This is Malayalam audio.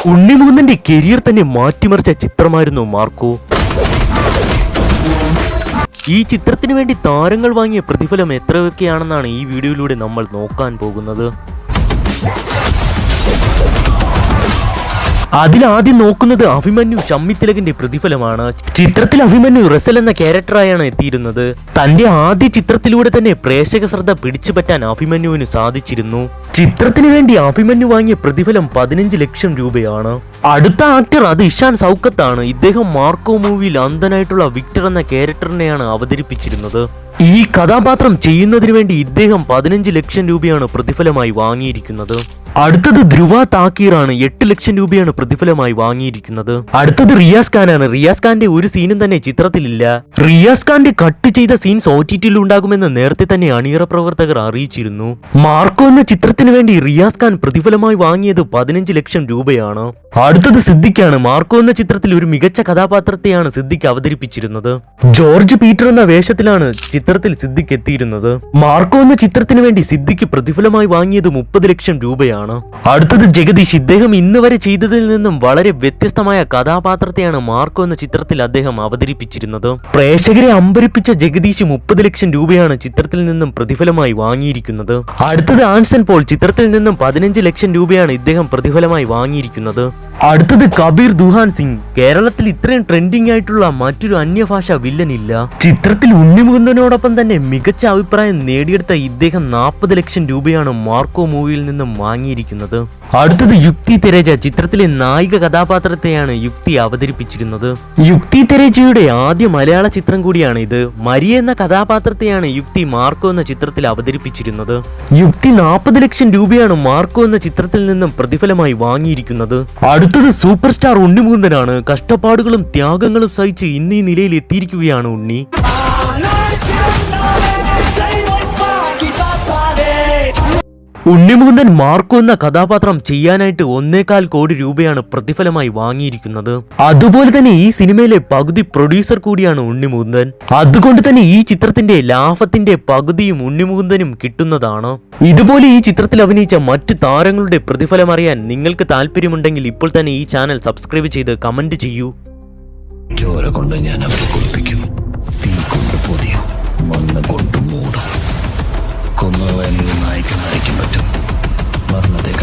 ഉണ്ണിമുകുന്ദന്റെ കരിയർ തന്നെ മാറ്റിമറിച്ച ചിത്രമായിരുന്നു മാർക്കോ. ഈ ചിത്രത്തിന് വേണ്ടി താരങ്ങൾ വാങ്ങിയ പ്രതിഫലം എത്രയൊക്കെയാണെന്നാണ് ഈ വീഡിയോയിലൂടെ നമ്മൾ നോക്കാൻ പോകുന്നത്. അതിലാദ്യം നോക്കുന്നത് അഭിമന്യു ഷമ്മി തിലകന്റെ പ്രതിഫലമാണ്. ചിത്രത്തിൽ അഭിമന്യു റസൽ എന്ന ക്യാരക്ടറായാണ് എത്തിയിരുന്നത്. തന്റെ ആദ്യ ചിത്രത്തിലൂടെ തന്നെ പ്രേക്ഷക ശ്രദ്ധ പിടിച്ചുപറ്റാൻ അഭിമന്യുവിന് സാധിച്ചിരുന്നു. ചിത്രത്തിന് വേണ്ടി അഭിമന്യു വാങ്ങിയ പ്രതിഫലം 15 ലക്ഷം രൂപയാണ്. അടുത്ത ആക്ടർ അത് ഇഷാൻ സൗക്കത്താണ്. ഇദ്ദേഹം മാർക്കോ മൂവിയിൽ അന്ധനായിട്ടുള്ള വിക്ടർ എന്ന ക്യാരക്ടറിനെയാണ് അവതരിപ്പിച്ചിരുന്നത്. ഈ കഥാപാത്രം ചെയ്യുന്നതിന് വേണ്ടി ഇദ്ദേഹം 15 ലക്ഷം രൂപയാണ് പ്രതിഫലമായി വാങ്ങിയിരിക്കുന്നത്. അടുത്തത് ധ്രുവ താക്കീറാണ്. 8 ലക്ഷം രൂപയാണ് പ്രതിഫലമായി വാങ്ങിയിരിക്കുന്നത്. അടുത്തത് റിയാസ് ഖാനാണ്. റിയാസ് ഖാന്റെ ഒരു സീനും തന്നെ ചിത്രത്തിലില്ല. റിയാസ് ഖാന്റെ കട്ട് ചെയ്ത സീൻസ് OTT-ൽ ഉണ്ടാകുമെന്ന് നേരത്തെ തന്നെ അണിയറ പ്രവർത്തകർ അറിയിച്ചിരുന്നു. മാർക്കോ എന്ന ചിത്രത്തിന് വേണ്ടി റിയാസ് ഖാൻ പ്രതിഫലമായി വാങ്ങിയത് 15 ലക്ഷം രൂപയാണ്. അടുത്തത് സിദ്ദിഖാണ്. മാർക്കോ എന്ന ചിത്രത്തിൽ ഒരു മികച്ച കഥാപാത്രത്തെയാണ് സിദ്ദിഖ് അവതരിപ്പിച്ചിരുന്നത്. ജോർജ് പീറ്റർ എന്ന വേഷത്തിലാണ് ചിത്രത്തിൽ സിദ്ദിഖ് എത്തിയിരുന്നത്. മാർക്കോ എന്ന ചിത്രത്തിന് വേണ്ടി സിദ്ദിഖ് പ്രതിഫലമായി വാങ്ങിയത് 30 ലക്ഷം രൂപയാണ്. അടുത്തത് ജഗദീഷ്. ഇദ്ദേഹം ഇന്ന് വരെ ചെയ്തതിൽ നിന്നും വളരെ വ്യത്യസ്തമായ കഥാപാത്രത്തെയാണ് മാർക്കോ എന്ന ചിത്രത്തിൽ അദ്ദേഹം അവതരിപ്പിച്ചിരുന്നത്. പ്രേക്ഷകരെ അമ്പരിപ്പിച്ച ജഗദീഷ് 30 ലക്ഷം രൂപയാണ് ചിത്രത്തിൽ നിന്നും പ്രതിഫലമായി വാങ്ങിയിരിക്കുന്നത്. അടുത്തത് ആൻസൺ പോൾ. ചിത്രത്തിൽ നിന്നും 15 ലക്ഷം രൂപയാണ് ഇദ്ദേഹം പ്രതിഫലമായി വാങ്ങിയിരിക്കുന്നത്. അടുത്തത് കബീർ ദുഹാൻ സിംഗ്. കേരളത്തിൽ ഇത്രയും ട്രെൻഡിംഗ് ആയിട്ടുള്ള മറ്റൊരു അന്യഭാഷ വില്ലൻ ഇല്ല. ചിത്രത്തിൽ ഉണ്ണിമുകുന്ദനോടൊപ്പം തന്നെ മികച്ച അഭിപ്രായം നേടിയെടുത്ത ഇദ്ദേഹം 40 ലക്ഷം രൂപയാണ് മാർക്കോ മൂവിയിൽ നിന്നും വാങ്ങിയിരിക്കുന്നത്. അടുത്തത് യുക്തി തെരേജ. ചിത്രത്തിലെ നായിക കഥാപാത്രത്തെയാണ് യുക്തി അവതരിപ്പിച്ചിരുന്നത്. യുക്തി തെരേജയുടെ ആദ്യ മലയാള ചിത്രം കൂടിയാണ് ഇത്. മരിയ എന്ന കഥാപാത്രത്തെയാണ് യുക്തി മാർക്കോ എന്ന ചിത്രത്തിൽ അവതരിപ്പിച്ചിരുന്നത്. യുക്തി 40 ലക്ഷം രൂപയാണ് മാർക്കോ എന്ന ചിത്രത്തിൽ നിന്നും പ്രതിഫലമായി വാങ്ങിയിരിക്കുന്നത്. അടുത്തത് സൂപ്പർ സ്റ്റാർ ഉണ്ണിമുകുന്ദനാണ്. കഷ്ടപ്പാടുകളും ത്യാഗങ്ങളും സഹിച്ച് ഇന്ന് ഈ നിലയിൽ എത്തിയിരിക്കുകയാണ് ഉണ്ണി. ഉണ്ണിമുകുന്ദൻ മാർക്കോ എന്ന കഥാപാത്രം ചെയ്യാനായിട്ട് 1.25 കോടി രൂപയാണ് പ്രതിഫലമായി വാങ്ങിയിരിക്കുന്നത്. അതുപോലെ തന്നെ ഈ സിനിമയിലെ പകുതി പ്രൊഡ്യൂസർ കൂടിയാണ് ഉണ്ണിമുകുന്ദൻ. അതുകൊണ്ട് തന്നെ ഈ ചിത്രത്തിന്റെ ലാഭത്തിന്റെ പകുതിയും ഉണ്ണിമുകുന്ദനും കിട്ടുന്നതാണ്. ഇതുപോലെ ഈ ചിത്രത്തിൽ അഭിനയിച്ച മറ്റു താരങ്ങളുടെ പ്രതിഫലം അറിയാൻ നിങ്ങൾക്ക് താല്പര്യമുണ്ടെങ്കിൽ ഇപ്പോൾ തന്നെ ഈ ചാനൽ സബ്സ്ക്രൈബ് ചെയ്ത് കമന്റ് ചെയ്യൂ. ചോര കൊണ്ട് ഞാൻ അവരെ കുളിപ്പിക്കും, തീ കൊണ്ട് പൊതിയും, മണ്ണ് കൊണ്ട് മൂടും. കൊന്നവനെ നായിക്ക് നയിക്കാൻ പറ്റും, മരണത്തെ